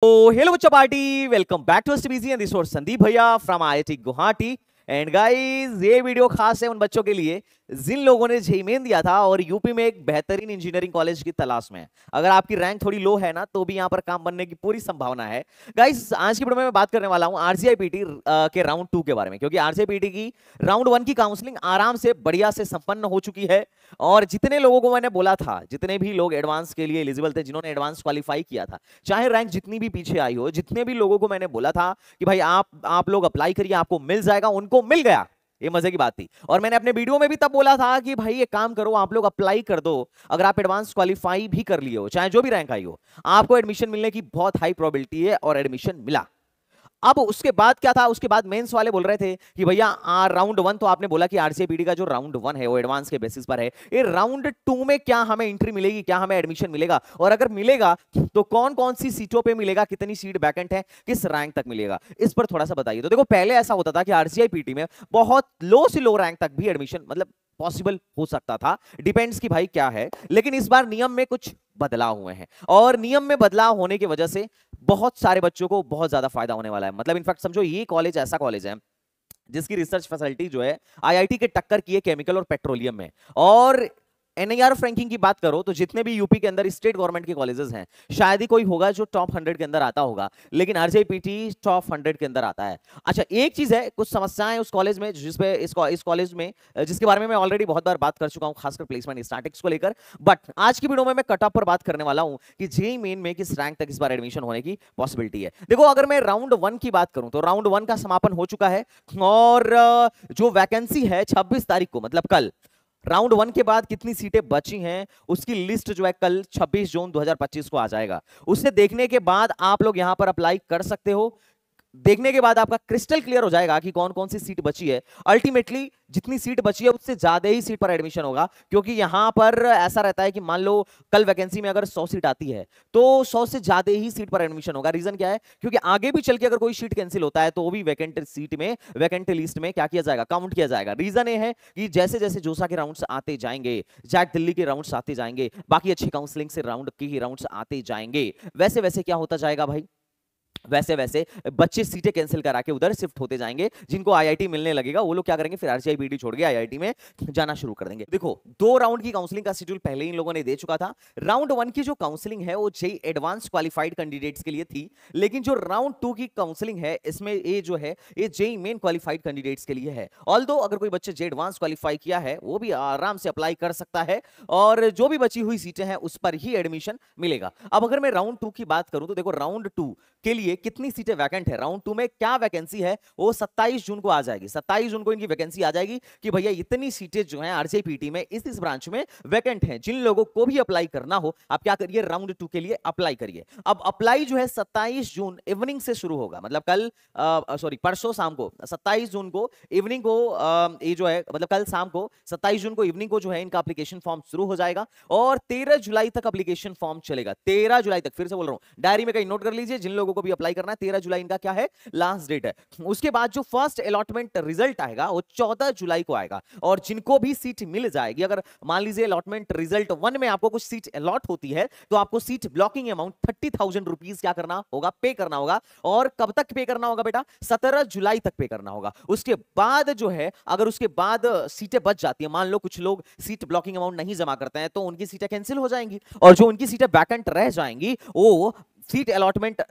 तो हेलो बच्चा party, welcome back to STBC and this is Sandeep भैया from IIT Guwahati. And guys, ये video खास है उन बच्चों के लिए जिन लोगों ने जेईई मेन दिया था और यूपी में एक बेहतरीन इंजीनियरिंग कॉलेज की तलाश में है। अगर आपकी रैंक थोड़ी लो है ना, तो भी यहाँ पर काम बनने की पूरी संभावना है। गाइस, आज की वीडियो में मैं बात करने वाला हूँ आरजीआईपीटी के राउंड 2 के बारे में, क्योंकि आरजीआईपीटी की राउंड 1 की काउंसलिंग आराम से बढ़िया से संपन्न हो चुकी है। और जितने लोगों को मैंने बोला था, जितने भी लोग एडवांस के लिए एलिजिबल थे, जिन्होंने एडवांस क्वालिफाई किया था, चाहे रैंक जितनी भी पीछे आई हो, जितने भी लोगों को मैंने बोला था कि भाई आप लोग अप्लाई करिए, आपको मिल जाएगा, उनको मिल गया। ये मजे की बात थी। और मैंने अपने वीडियो में भी तब बोला था कि भाई एक काम करो, आप लोग अप्लाई कर दो। अगर आप एडवांस क्वालिफाई भी कर लिए हो, चाहे जो भी रैंक आई हो, आपको एडमिशन मिलने की बहुत हाई प्रोबेबिलिटी है, और एडमिशन मिला। अब उसके बाद क्या था, उसके बाद मेंस वाले बोल रहे थे कि भैया राउंड 1 तो आपने बोला कि आरसीआईपीटी का जो राउंड 1 है वो एडवांस के बेसिस पर है, ये राउंड 2 में क्या हमें एंट्री मिलेगी, क्या हमें एडमिशन मिलेगा, और अगर मिलेगा तो कौन कौन सी सीटों पे मिलेगा, कितनी सीट वैकेंट है, किस रैंक तक मिलेगा, इस पर थोड़ा सा बताइए। तो देखो, पहले ऐसा होता था कि आरसीआईपीटी में बहुत लो से लो रैंक तक भी एडमिशन मतलब पॉसिबल हो सकता था, डिपेंड्स कि भाई क्या है। लेकिन इस बार नियम में कुछ बदलाव हुए हैं, और नियम में बदलाव होने की वजह से बहुत सारे बच्चों को बहुत ज्यादा फायदा होने वाला है। मतलब इनफैक्ट समझो, ये कॉलेज ऐसा कॉलेज है जिसकी रिसर्च फैसिलिटी जो है आईआईटी के टक्कर की है केमिकल और पेट्रोलियम में। और एनआईआरएफ रैंकिंग की बात करो तो जितने भी यूपी के अंदर स्टेट गवर्नमेंट के कॉलेजेस हैं, शायद ही कोई होगा जो टॉप 100 के अंदर आता होगा, लेकिन आरजेपीटी टॉप 100 के अंदर आता है। अच्छा, एक चीज है, कुछ समस्याएं उस कॉलेज में, जिसपे इस कॉलेज में जिसके बारे में मैं ऑलरेडी बहुत बार बात कर चुका हूं, खासकर प्लेसमेंट स्टैटिक्स को लेकर। बट आज की वीडियो में मैं कट ऑफ पर बात करने वाला हूं कि जेईई मेन में किस रैंक तक इस बार एडमिशन होने की पॉसिबिलिटी है। देखो, अगर मैं राउंड 1 की बात करूं तो राउंड 1 का समापन हो चुका है, और जो वैकेंसी है 26 तारीख को, मतलब कल, राउंड 1 के बाद कितनी सीटें बची हैं उसकी लिस्ट जो है कल 26 जून 2025 को आ जाएगा। उसे देखने के बाद आप लोग यहां पर अप्लाई कर सकते हो। देखने के बाद आपका क्रिस्टल क्लियर हो जाएगा कि कौन कौन सी सीट बची है। अल्टीमेटली जितनी सीट बची है उससे ज्यादा ही सीट पर एडमिशन होगा, क्योंकि यहां पर ऐसा रहता है कि मान लो कल वैकेंसी में अगर 100 सीट आती है तो 100 से ज्यादा ही सीट पर एडमिशन होगा। रीजन क्या है? क्योंकि आगे भी चल के अगर कोई सीट कैंसिल होता है तो वो भी वैकेंट सीट में, वैकेंट लिस्ट में क्या किया जाएगा, काउंट किया जाएगा। रीजन ये है कि जैसे जैसे जोसा के राउंड्स आते जाएंगे, जैक दिल्ली के राउंड्स आते जाएंगे, बाकी अच्छी काउंसलिंग से राउंड के ही राउंड्स आते जाएंगे, वैसे वैसे क्या होता जाएगा भाई, वैसे वैसे बच्चे सीटें कैंसिल करा के उधर शिफ्ट होते जाएंगे। जिनको आईआईटी मिलने लगेगा वो लोग क्या करेंगे, फिर आरसीआईपीटी छोड़ के आईआईटी में जाना शुरू कर देंगे। देखो, 2 राउंड की काउंसलिंग का शेड्यूल पहले इन लोगों ने दे चुका था। राउंड 1 की जो काउंसलिंग है वो जेईई एडवांस क्वालिफाइड कैंडिडेट्स के लिए थी, लेकिन जो राउंड 2 की काउंसलिंग है इसमें ये जो है ये जेईई मेन क्वालिफाइड कैंडिडेट्स के लिए है। ऑल्दो अगर कोई बच्चे जेईई एडवांस क्वालिफाई किया है वो भी आराम से अप्लाई कर सकता है, और जो भी बची हुई सीटें हैं उस पर ही एडमिशन मिलेगा। अब अगर मैं राउंड 2 की बात करूं तो देखो, राउंड 2 के लिए कितनी सीटें वैकेंट है, राउंड 2 में क्या वैकेंसी है, वो 27 जून को आ जाएगी। 27 जून को इनकी वैकेंसी आ जाएगी कि भैया इतनी सीटें जो हैं आरजेपीटी में इस ब्रांच में वैकेंट हैं। जिन लोगों को भी अप्लाई करना हो, आप क्या करिए, राउंड 2 के लिए अप्लाई करिए। अब अप्लाई जो है 27 जून इवनिंग से शुरू होगा, मतलब कल सॉरी परसों शाम को 27 जून को इवनिंग को ये जो है, मतलब कल शाम को 27 जून को इवनिंग को जो है इनका एप्लीकेशन फॉर्म शुरू हो जाएगा, और 13 जुलाई तक एप्लीकेशन फॉर्म चलेगा। 13 जुलाई तक, फिर से बोल रहा हूं, डायरी में कहीं नोट कर लीजिए, जिन लोगों को भी अप्लाई करना है 13 जुलाई इनका क्या है, लास्ट डेट है। उसके बाद जो फर्स्ट अलॉटमेंट रिजल्ट आएगा वो 14 जुलाई को आएगा, और जिनको भी सीट मिल जाएगी, अगर मान लीजिए अलॉटमेंट रिजल्ट 1 में आपको कुछ सीट अलॉट होती है तो आपको सीट ब्लॉकिंग अमाउंट 30,000 रुपीज क्या करना होगा, पे करना होगा। और कब तक पे करना होगा बेटा, 17 जुलाई तक पे करना होगा। उसके बाद जो है, अगर उसके बाद सीटें बच जाती है, मान लो कुछ लोग सीट ब्लॉकिंग अमाउंट नहीं जमा करते हैं, तो उनकी सीटें कैंसिल हो जाएंगी, और जो उनकी सीटें वैकेंट रह जाएंगी वो सीट अलॉटमेंट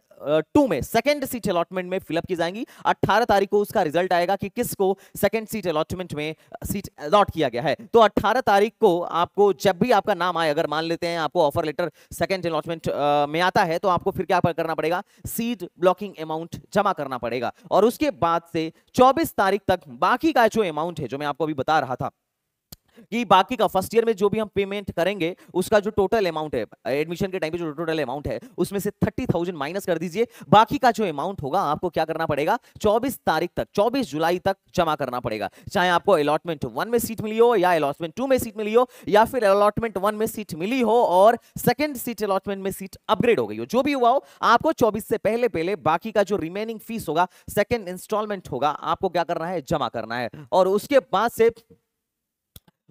2 में, सेकंड सीट अलॉटमेंट में फिलअप की जाएंगी। 18 तारीख को उसका रिजल्ट आएगा कि किसको सेकंड सीट अलॉटमेंट में सीट अलॉट किया गया है। तो 18 तारीख को आपको जब भी आपका नाम आए, अगर मान लेते हैं आपको ऑफर लेटर सेकंड अलॉटमेंट में आता है, तो आपको फिर क्या करना पड़ेगा, सीट ब्लॉकिंग अमाउंट जमा करना पड़ेगा। और उसके बाद से 24 तारीख तक बाकी का जो अमाउंट है, जो मैं आपको अभी बता रहा था कि बाकी का फर्स्ट ईयर में जो भी हम पेमेंट करेंगे उसका जो टोटल अमाउंट है, एडमिशन के टाइम पे जो टोटल अमाउंट है उसमें से 30,000 माइनस कर दीजिए। बाकी का जो अमाउंट होगा आपको क्या करना पड़ेगा, 24 तारीख तक, 24 जुलाई तक जमा करना पड़ेगा। चाहे आपको अलॉटमेंट 1 में सीट मिली हो, या अलॉटमेंट 2 में सीट मिली हो, या फिर अलॉटमेंट 1 में सीट मिली हो और सेकंड सीट अलॉटमेंट में सीट अपग्रेड हो गई हो, जो भी हुआ हो, आपको 24 से पहले पहले बाकी का जो रिमेनिंग फीस होगा, सेकंड इंस्टॉलमेंट होगा, आपको क्या करना है, जमा करना है। और उसके बाद से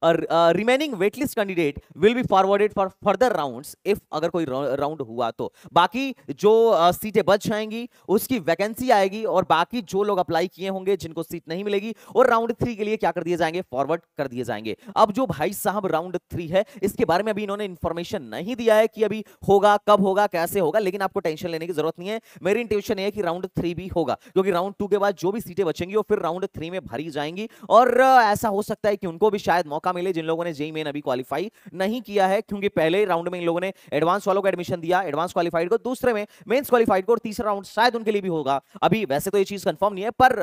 remaining waitlist candidate will be forwarded for further rounds if अगर कोई राउंड हुआ तो। बाकी जो सीटें बच जाएंगी उसकी वैकेंसी आएगी और बाकी जो लोग अप्लाई किए होंगे जिनको सीट नहीं मिलेगी और राउंड 3 के लिए क्या कर दिए जाएंगे, फॉरवर्ड कर दिए जाएंगे। अब जो भाई साहब राउंड 3 है इसके बारे में अभी इन्होंने इंफॉर्मेशन नहीं दिया है कि अभी होगा, कब होगा, कैसे होगा, लेकिन आपको टेंशन लेने की जरूरत नहीं है। मेरी इंटेंशन है कि राउंड 3 भी होगा क्योंकि राउंड 2 के बाद जो भी सीटें बचेंगी वो फिर राउंड 3 में भरी जाएंगी और ऐसा हो सकता है कि उनको भी शायद मौका मिले जिन लोगों ने जेईई मेन अभी क्वालिफाई नहीं किया है, क्योंकि पहले राउंड में इन लोगों ने एडवांस वालों को एडमिशन दिया, एडवांस क्वालिफाइड को, दूसरे में मेंस क्वालिफाइड को और तीसरा राउंड शायद उनके लिए भी होगा। अभी वैसे तो ये चीज कंफर्म नहीं है पर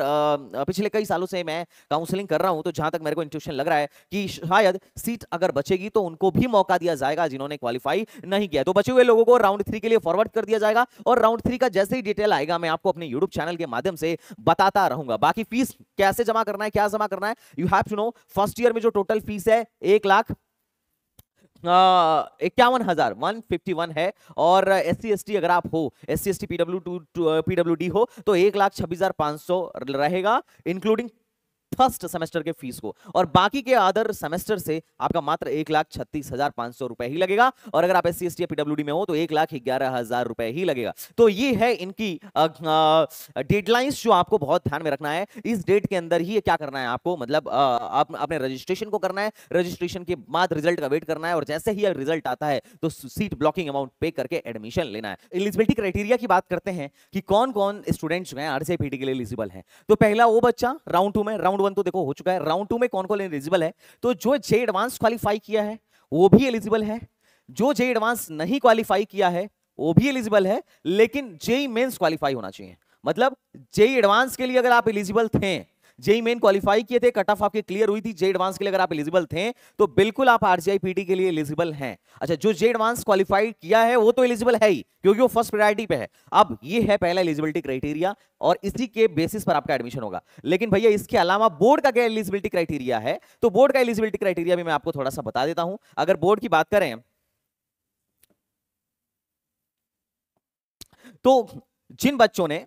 पिछले कई सालों से मैं काउंसलिंग कर रहा हूं तो जहां तक मेरे को इंट्यूशन लग रहा है कि शायद सीट अगर बचेगी तो उनको भी मौका दिया जाएगा जिन्होंने क्वालिफाई नहीं किया। तो बचे हुए लोगों को राउंड 3 के लिए फॉरवर्ड कर दिया जाएगा और राउंड 3 का जैसे ही डिटेल आएगा मैं आपको अपने यूट्यूब चैनल के माध्यम से बताता रहूंगा। बाकी फीस कैसे जमा करना है, क्या जमा करना है, you have to know. First year में जो टोटल फीस है 1,51,000 151 है और SC/ST अगर आप हो, SC/ST PWD हो तो 1,26,500 रहेगा इंक्लूडिंग फर्स्ट सेमेस्टर के फीस को, और बाकी के अदर सेमेस्टर से आपका मात्र 1,36,500 रुपए ही लगेगा। और अगर आप SC/ST या PWD में हो तो 1,11,000 रुपए ही लगेगा। तो ये है इनकी डेडलाइंस जो आपको बहुत ध्यान में रखना है। इस डेट के अंदर ही क्या करना है आपको, मतलब आप अपने रजिस्ट्रेशन को करना है, रजिस्ट्रेशन के बाद रिजल्ट का वेट करना है और जैसे ही रिजल्ट आता है तो सीट ब्लॉकिंग अमाउंट पे करके एडमिशन लेना है। एलिजिबिलिटी क्राइटेरिया की बात करते हैं कि कौन कौन स्टूडेंट्स जो हैं RJPT के लिए एलिजिबल हैं। तो पहला वो बच्चा राउंड 2 में, राउंड 1 तो देखो हो चुका है, राउंड 2 में कौन कौन एलिजिबल है, तो जो जेईई एडवांस क्वालिफाई किया है वो भी एलिजिबल है, जो जेईई एडवांस नहीं क्वालिफाई किया है वो भी एलिजिबल है, लेकिन जेईई मेंस क्वालिफाई होना चाहिए। मतलब जेईई एडवांस के लिए अगर आप एलिजिबल थे, जेईई मेन क्वालिफाई किए थे, कट ऑफ आपके क्लियर हुई थी, जेईई एडवांस के लिए अगर आप एलिजिबल थे तो बिल्कुल आप RJPT के लिए एलिजिबल हैं। अच्छा, जो जेईई एडवांस क्वालिफाई किया है वो तो एलिजिबल है ही क्योंकि वो फर्स्ट प्रायोरिटी पे है। अब ये है पहला एलिजिबिलिटी क्राइटेरिया और इसी के बेसिस पर आपका एडमिशन होगा। लेकिन भैया इसके अलावा बोर्ड का क्या एलिजिबिलिटी क्राइटेरिया है, तो बोर्ड का एलिजिबिलिटी क्राइटेरिया भी मैं आपको थोड़ा सा बता देता हूं। अगर बोर्ड की बात करें तो जिन बच्चों ने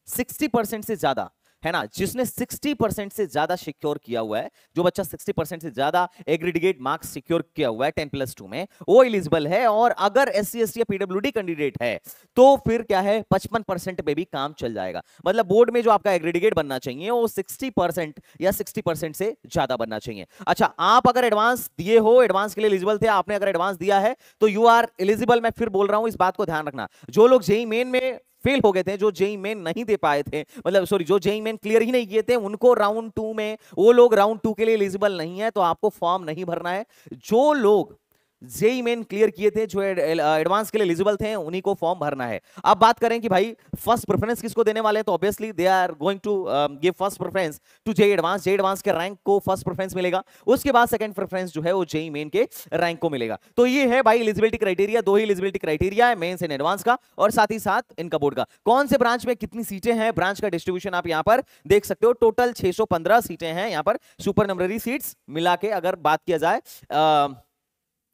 60% से ज्यादा, है ना, जिसने 60% से ज्यादा सिक्योर किया हुआ है, जो बच्चा 60% से ज्यादा एग्रीगेट मार्क्स सिक्योर किया हुआ है 10+2 में, वो एलिजिबल है। और अगर SC/ST या PWD कैंडिडेट है तो फिर क्या है, 55% पे भी काम चल जाएगा। मतलब बोर्ड में जो आपका एग्रीगेट बनना चाहिए वो 60% या 60% से ज्यादा बनना चाहिए। अच्छा, आप अगर एडवांस दिए हो, एडवांस के लिए एलिजिबल थे, आपने अगर एडवांस दिया है तो यू आर एलिजिबल। मैं फिर बोल रहा हूं, इस बात को ध्यान रखना। जो लोग जेईई मेन में फेल हो गए थे, जो जेईई मेन नहीं दे पाए थे, मतलब सॉरी, जो जेईई मेन क्लियर ही नहीं किए थे, उनको राउंड 2 में, वो लोग राउंड 2 के लिए एलिजिबल नहीं है तो आपको फॉर्म नहीं भरना है। जो लोग जेईई मेन क्लियर किए थे, जो एडवांस के लिए एलिजिबल थे, उन्हीं को फॉर्म भरना है। अब बात करें कि भाई फर्स्ट प्रेफरेंस किसको देने वाले हैं, तो obviously they are going to give first preference to JEE advance. JEE advance के रैंक को फर्स्ट प्रेफरेंस मिलेगा, उसके बाद सेकंड प्रेफरेंस जो है वो जेईई मेन के रैंक को मिलेगा। तो ये है भाई एलिजिबिलिटी क्राइटेरिया। दो ही एलिजिबिलिटी क्राइटेरिया है, मेंस एंड एडवांस का, और साथ ही साथ इनका बोर्ड का। कौन से ब्रांच में कितनी सीटें हैं, ब्रांच का डिस्ट्रीब्यूशन आप यहां पर देख सकते हो। टोटल 615 सीटें हैं यहां पर, सुपर नंबररी सीट्स मिला के अगर बात किया जाए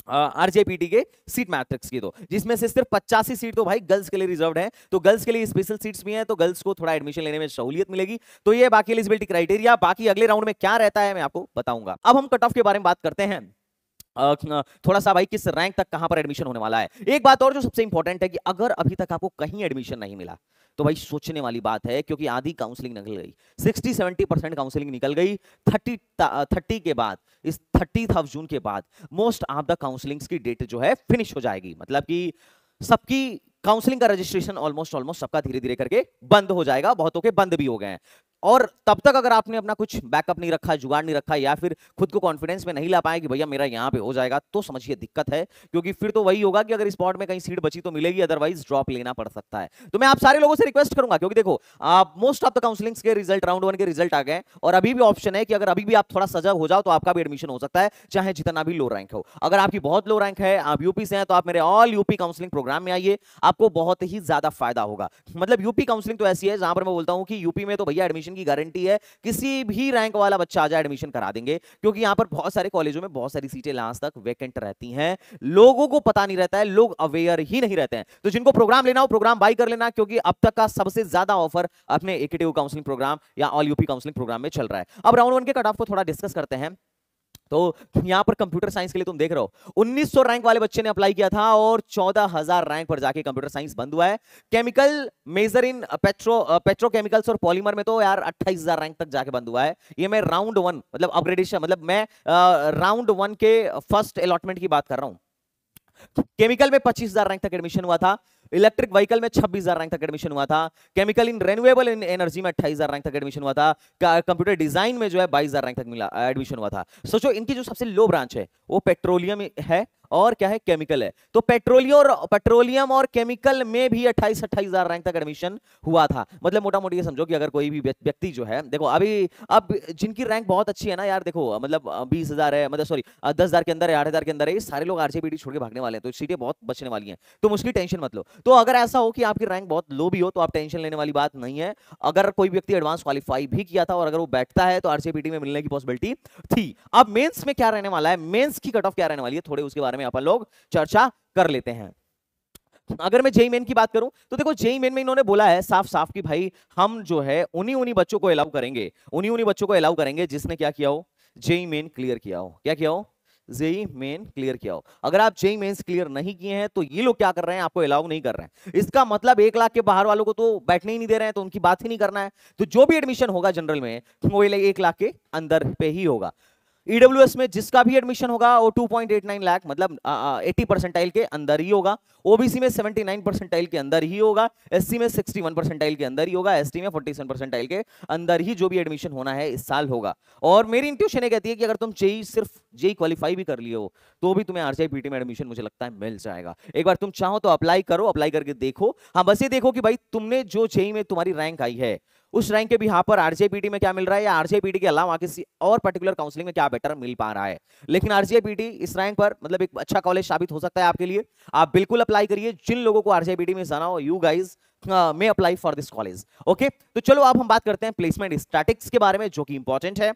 RJPT के सीट मैट्रिक्स की, तो जिसमें से सिर्फ 85 सीट तो भाई गर्ल्स के लिए रिजर्व्ड है। तो गर्ल्स के लिए स्पेशल सीट्स भी हैं, तो गर्ल्स को थोड़ा एडमिशन लेने में सहूलियत मिलेगी। तो ये बाकी एलिजिबिलिटी क्राइटेरिया। बाकी अगले राउंड में क्या रहता है मैं आपको बताऊंगा। अब हम कट ऑफ के बारे में बात करते हैं, थोड़ा सा भाई किस रैंक तक कहां पर एडमिशन होने वाला है। एक बात और जो सबसे इंपॉर्टेंट है कि अगर अभी तक आपको कहीं एडमिशन नहीं मिला तो भाई सोचने वाली बात है, क्योंकि आधी काउंसलिंग निकल गई, 60-70% काउंसलिंग निकल गई। 30 के बाद, इस 30 जून के बाद मोस्ट ऑफ द काउंसलिंग्स की डेट जो है फिनिश हो जाएगी। मतलब कि सबकी काउंसलिंग का रजिस्ट्रेशन ऑलमोस्ट सबका धीरे धीरे करके बंद हो जाएगा, बहुतों के बंद भी हो गए हैं। और तब तक अगर आपने अपना कुछ बैकअप नहीं रखा, जुगाड़ नहीं रखा, या फिर खुद को कॉन्फिडेंस में नहीं ला पाए कि भैया मेरा यहाँ पे हो जाएगा, तो समझिए दिक्कत है। क्योंकि फिर तो वही होगा कि अगर स्पॉट में कहीं सीट बची तो मिलेगी, अदरवाइज ड्रॉप लेना पड़ सकता है। तो मैं आप सारे लोगों से रिक्वेस्ट करूंगा, क्योंकि देखो मोस्ट ऑफ द काउंसलिंग्स के रिजल्ट, राउंड 1 के रिजल्ट आ गए, और अभी भी ऑप्शन है कि अगर अभी भी आप थोड़ा सजग हो जाओ तो आपका भी एडमिशन हो सकता है, चाहे जितना भी लो रैंक हो। अगर आपकी बहुत लो रैंक है, आप यूपी से हैं, तो आप मेरे ऑल यूपी काउंसलिंग प्रोग्राम में आइए, आपको बहुत ही ज्यादा फायदा होगा। मतलब यूपी काउंसलिंग तो ऐसी है जहां पर मैं बोलता हूं कि यूपी में तो भैया एडमिशन की गारंटी है, किसी भी रैंक वाला बच्चा आ जाए एडमिशन करा देंगे। क्योंकि यहां पर बहुत सारे कॉलेजों में बहुत सारी सीटें लास्ट तक वैकेंट रहती हैं, लोगों को पता नहीं रहता है, लोग अवेयर ही नहीं रहते हैं। तो जिनको प्रोग्राम लेना हो प्रोग्राम बाय कर लेना, क्योंकि अब तक का सबसे ज्यादा ऑफर अपने एकेटीयू काउंसलिंग प्रोग्राम या ऑल यूपी काउंसलिंग प्रोग्राम में चल रहा है। अब राउंड 1 के कट ऑफ को थोड़ा डिस्कस करते हैं। तो यहां पर कंप्यूटर साइंस के लिए तुम देख रहे हो 1900 रैंक वाले बच्चे ने अप्लाई किया था और 14000 रैंक पर जाके कंप्यूटर साइंस बंद हुआ है। केमिकल मेजर इन पेट्रोकेमिकल्स और पॉलीमर में तो यार 28000 रैंक तक जाके बंद हुआ है। ये मैं राउंड 1 मतलब अपग्रेडेशन मतलब मैं राउंड 1 के फर्स्ट अलॉटमेंट की बात कर रहा हूं। केमिकल में 25000 रैंक तक एडमिशन हुआ था। इलेक्ट्रिक व्हीकल में 26000 रैंक तक एडमिशन हुआ था। केमिकल इन रेन्यूएबल एनर्जी में 28000 रैंक तक एडमिशन हुआ था। कंप्यूटर डिजाइन में जो है 22000 रैंक तक मिला एडमिशन हुआ था। सोचो इनकी जो सबसे लो ब्रांच है वो पेट्रोलियम है और क्या है, केमिकल है। तो पेट्रोलियम और केमिकल में भी 28,000 रैंक तक एडमिशन हुआ था। मतलब मोटा मोटी ये समझो कि अगर कोई भी व्यक्ति जो है, देखो अभी अब जिनकी रैंक बहुत अच्छी है ना यार, देखो मतलब 20,000 है, मतलब सॉरी 10,000 के अंदर है, 8,000 के अंदर है, ये सारे लोग आरजेपीटी छोड़ के भागने वाले हैं। तो सीटें बहुत बचने वाली हैं, तो उसकी टेंशन मत लो। तो अगर ऐसा हो कि आपकी रैंक बहुत लो भी हो तो आप टेंशन लेने वाली बात नहीं है। अगर कोई व्यक्ति एडवांस क्वालिफाई भी किया था और अगर वो बैठता है तो आरजेपीटी में मिलने की पॉसिबिलिटी थी। अब मेंस में क्या रहने वाला है, मेंस की कट ऑफ क्या रहने वाली है, थोड़े उसके बारे में अपन लोग चर्चा कर लेते हैं। अगर मैं जेई मेन की बात करूं तो देखो जेई मेन में इन्होंने बोला है साफ साफ कि भाई हम जो है उन्हीं बच्चों को अलाउ करेंगे, उन्हीं बच्चों को अलाउ करेंगे जिसने क्या किया हो, जेई मेन क्लियर किया हो। क्या किया हो, जेई मेन क्लियर किया हो। अगर आप जेई मेंस क्लियर नहीं किए हैं तो ये लोग क्या कर रहे हैं, आपको अलाउ नहीं कर रहे हैं। इसका मतलब 1 लाख के बाहर वालों को तो बैठने ही नहीं दे रहे हैं, तो उनकी बात ही नहीं करना है। तो जो भी एडमिशन होगा जनरल में वो 1 लाख के अंदर पे ही होगा। ईडब्ल्यूएस में जिसका भी एडमिशन होगा वो 2.89 लाख मतलब 80 परसेंटाइल के अंदर ही होगा। ओबीसी में 79 परसेंटाइल के अंदर ही होगा। एससी में 61 परसेंटाइल के अंदर ही होगा। एसटी में 47 परसेंटाइल के अंदर ही जो भी एडमिशन होना है इस साल होगा। और मेरी इंट्यूशन ये कहती है कि अगर तुम जेई सिर्फ जेई क्वालिफाई भी कर लिए हो तो भी तुम्हें आरजेपीटी में एडमिशन मुझे लगता है मिल जाएगा। एक बार तुम चाहो तो अप्लाई करो, अप्लाई करके देखो। हाँ बस ये देखो कि भाई तुमने जो जेई में तुम्हारी रैंक आई है उस रैंक के भी यहाँ पर आरजेपीटी में क्या मिल रहा है, या आरजेपीटी के अलावा किसी और पर्टिकुलर काउंसलिंग में क्या बेटर मिल पा रहा है। लेकिन आरजेपीटी इस रैंक पर मतलब एक अच्छा कॉलेज साबित हो सकता है आपके लिए। आप बिल्कुल अप्लाई करिए। जिन लोगों को आरजेपीटी में जाना हो, you guys may apply for this college. Okay, तो चलो अब हम बात करते हैं प्लेसमेंट स्टैटिस्टिक्स के बारे में, जो कि इंपॉर्टेंट है।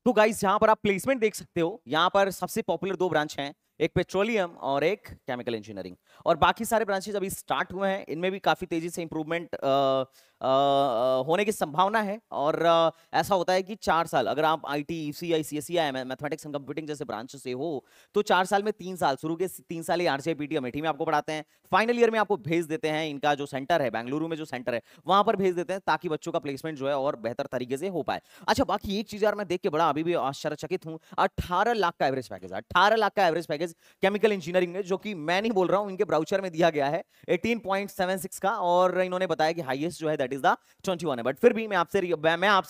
तो गाइस यहां पर आप प्लेसमेंट देख सकते हो। यहां पर सबसे पॉपुलर 2 ब्रांच हैं, एक पेट्रोलियम और एक केमिकल इंजीनियरिंग। और बाकी सारे ब्रांचेस अभी स्टार्ट हुए हैं, इनमें भी काफी तेजी से इंप्रूवमेंट होने की संभावना है। और ऐसा होता है कि 4 साल अगर आप IT, ECI, CSE, mathematics and computing जैसे ब्रांच से हो तो 4 साल में 3 साल, शुरू के 3 साल ये आरजेपीटी अमेठी में आपको पढ़ाते हैं। फाइनल ईयर में आपको भेज देते हैं, इनका जो सेंटर है बेंगलुरु में, जो सेंटर है वहां पर भेज देते हैं, ताकि बच्चों का प्लेसमेंट जो है और बेहतर तरीके से हो पाए। अच्छा, बाकी एक चीज यार मैं देख के बड़ा अभी भी आश्चर्यचकित हूं, 18 लाख का एवरेज पैकेज, 18 लाख का एवरेज पैकेज केमिकल इंजीनियरिंग में, जो कि मैं नहीं बोल रहा हूं, इनके ब्राउचर में दिया गया है 18.76 का। और इन्होंने बताया कि हाईएस्ट जो है दैट इज द 21 है। बट फिर भी मैं आपसे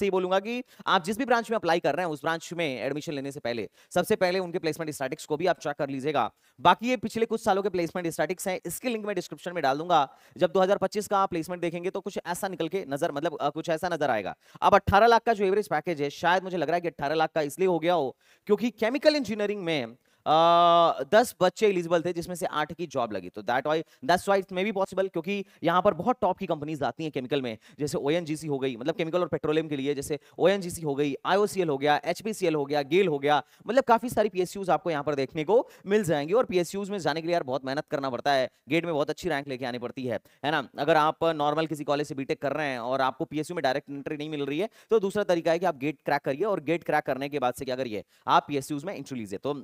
ये बोलूंगा कि आप जिस भी ब्रांच में अप्लाई कर रहे हैं उस ब्रांच में एडमिशन लेने से पहले सबसे पहले उनके प्लेसमेंट स्टैटिस्टिक्स को भी आप चेक कर लीजिएगा। बाकी ये पिछले कुछ सालों के प्लेसमेंट स्टैटिस्टिक्स हैं, इसकी लिंक मैं डिस्क्रिप्शन में डाल दूंगा। जब 2025 का प्लेसमेंट देखेंगे तो कुछ ऐसा निकल के नजर मतलब कुछ ऐसा नजर आएगा। अब 18 लाख का जो एवरेज पैकेज है, शायद मुझे लग रहा है कि 18 लाख का इसलिए हो गया हो क्योंकि केमिकल इंजीनियरिंग में 10 बच्चे एलिजिबल थे जिसमें से 8 की जॉब लगी। तो that's why it may be possible, क्योंकि यहां पर बहुत टॉप की कंपनीज आती हैं केमिकल में, जैसे ओएनजीसी हो गई, मतलब केमिकल और पेट्रोलियम के लिए, जैसे ओएनजीसी हो गई, आईओसीएल हो गया, एचपीसीएल हो गया, गेल हो गया। मतलब काफी सारी पीएसयूज आपको यहां पर देखने को मिल जाएंगी। और पीएसयूज में जाने के लिए यार बहुत मेहनत करना पड़ता है, गेट में बहुत अच्छी रैंक लेके आनी पड़ती है ना। अगर आप नॉर्मल किसी कॉलेज से बीटेक कर रहे हैं और आपको पीएसयू में डायरेक्ट एंट्री नहीं मिल रही है तो दूसरा तरीका है कि आप गेट क्रैक करिए, और गेट क्रैक करने के बाद से क्या करिए, आप पीएसयूज में एंट्री लीजिए। तो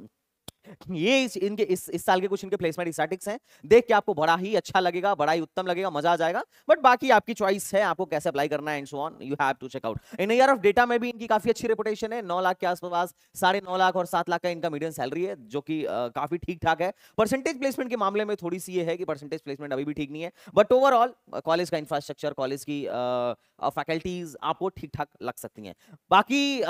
ये इनके इस साल के कुछ इनके प्लेसमेंट स्टैटिस्टिक्स हैं, देख के आपको बड़ा ही अच्छा लगेगा, बड़ा ही उत्तम लगेगा, मजा आ जाएगा। बट बाकी आपकी चॉइस है, आपको कैसे अप्लाई करना है and so on, you have to check out. इन ईयर ऑफ डेटा में भी इनकी काफी अच्छी रेपुटेशन है, 9 लाख के आसपास, 9.5 लाख और 7 लाख का इनका मीडियम सैलरी है, जो कि काफी ठीक ठाक है। परसेंटेज प्लेसमेंट के मामले में थोड़ी सी ये है कि परसेंटेज प्लेसमेंट अभी भी ठीक नहीं है, बट ओवरऑल कॉलेज का इंफ्रास्ट्रक्चर, कॉलेज की फैकल्टीज आपको ठीक ठाक लग सकती हैं। बाकी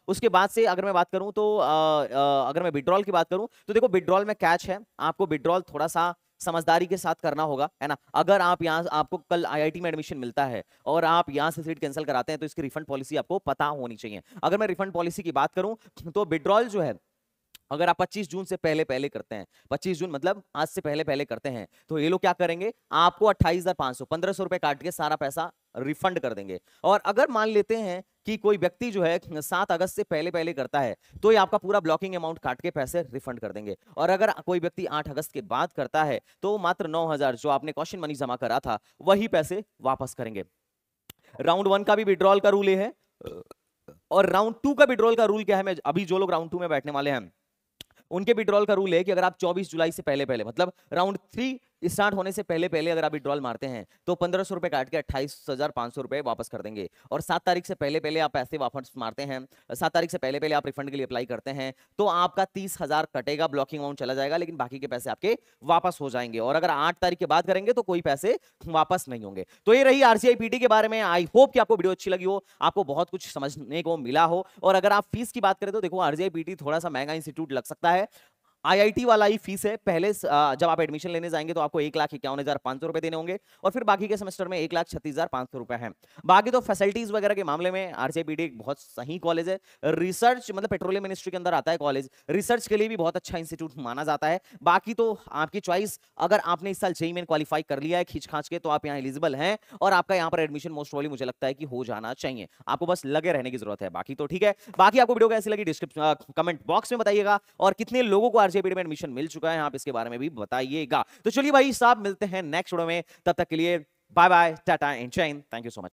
उसके बाद से अगर मैं बात करूं तो अगर मैं विड्रॉल की बात करूं तो देखो विड्रॉल में कैच है, आपको विड्रॉल थोड़ा सा समझदारी के साथ करना होगा, है ना। अगर आप यहाँ आपको कल आईआईटी में एडमिशन मिलता है और आप यहाँ से सीट कैंसिल कराते हैं तो इसकी रिफंड पॉलिसी आपको पता होनी चाहिए। अगर मैं रिफंड पॉलिसी की बात करूं तो विड्रॉल जो है, अगर आप 25 जून से पहले पहले करते हैं, 25 जून मतलब आज से पहले पहले करते हैं, तो ये लोग क्या करेंगे, आपको 28,500 1500 रुपए काट के सारा पैसा रिफंड कर देंगे। और अगर मान लेते हैं कि कोई व्यक्ति जो है 7 अगस्त से पहले पहले करता है तो ये आपका पूरा ब्लॉकिंग अमाउंट काट के पैसे रिफंड कर देंगे। और अगर कोई व्यक्ति 8 अगस्त के बाद करता है तो मात्र 9,000 जो आपने कॉशन मनी जमा करा था वही पैसे वापस करेंगे। राउंड 1 का भी विड्रॉल का रूल है, और राउंड 2 का विड्रॉल का रूल क्या है, मैं अभी जो लोग राउंड 2 में बैठने वाले हैं उनके विड्रॉल का रूल है कि अगर आप 24 जुलाई से पहले पहले, मतलब राउंड 3 स्टार्ट होने से पहले पहले अगर आप विड्रॉल मारते हैं तो 1500 रुपए काट के 28,500 रुपए वापस कर देंगे। और 7 तारीख से पहले पहले आप पैसे वापस मारते हैं, 7 तारीख से पहले पहले आप रिफंड के लिए अप्लाई करते हैं तो आपका 30,000 कटेगा, ब्लॉकिंग अमाउंट चला जाएगा, लेकिन बाकी के पैसे आपके वापस हो जाएंगे। और अगर 8 तारीख के बाद करेंगे तो कोई पैसे वापस नहीं होंगे। तो ये रही आरसीआई पीटी के बारे में। आई होप कि आपको वीडियो अच्छी लगी हो, आपको बहुत कुछ समझने को मिला हो। और अगर आप फीस की बात करें तो देखो आरसीआई पीटी थोड़ा सा महंगा इंस्टीट्यूट लग सकता है, आईआईटी वाला ही फीस है। पहले जब आप एडमिशन लेने जाएंगे तो आपको 1,51,500 रुपए देने होंगे और फिर बाकी के सेमेस्टर में 1,36,500 रुपए हैं। बाकी तो फैसिलिटीज वगैरह के मामले में आरसीआईपीटी एक बहुत सही कॉलेज है। रिसर्च मतलब पेट्रोलियम मिनिस्ट्री के अंदर आता है कॉलेज, रिसर्च के लिए भी बहुत अच्छा इंस्टीट्यूट माना जाता है। बाकी तो आपकी चॉइस, अगर आपने इस साल जेईई मेन क्वालिफाई कर लिया है खींच खांच के तो आप यहाँ एलिजिबल हैं और आपका यहाँ पर एडमिशन मोस्ट प्रोबेबली मुझे लगता है कि हो जाना चाहिए। आपको बस लगे रहने की जरूरत है, बाकी तो ठीक है। बाकी आपको वीडियो कैसी लगी डिस्क्रिप्शन कमेंट बॉक्स में बताइएगा, और कितने लोगों को आरसीआईपीटी में एडमिशन मिल चुका है आप इसके बारे में भी बताइएगा। तो चलिए भाई साहब मिलते हैं नेक्स्ट वीडियो में, तब तक के लिए बाय बाय, टाटा एंड जय Hind, thank you so much.